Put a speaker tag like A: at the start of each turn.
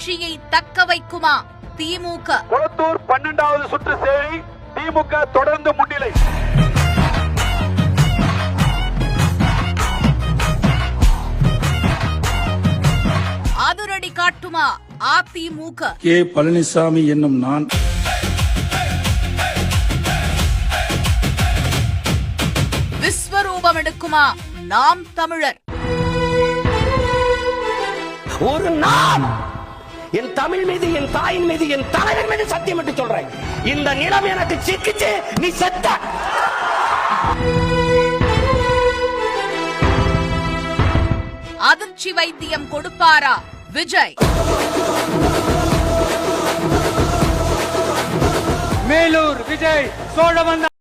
A: ஆட்சியை தக்க வைக்குமா திமுக?
B: கொளத்தூர் 12வது சுற்று சேரி திமுக தொடர்ந்து முன்னிலை.
A: அதிரடி காட்டுமா அதிமுக?
C: கே பழனிசாமி என்னும் நான்
A: விஸ்வரூபம் எடுக்குமா நாம் தமிழர்?
D: ஒரு நாள் என் தமிழ் மீது, என் தாயின் மீது, என் தலைவன் மீது சத்தியம் என்று சொல்றேன். இந்த நிலம் எனக்கு சிக்கிச்சு, நீ செத்த.
A: அதிர்ச்சி வைத்தியம் கொடுப்பாரா விஜய்?
E: மேலூர் விஜய் சோழவந்தான்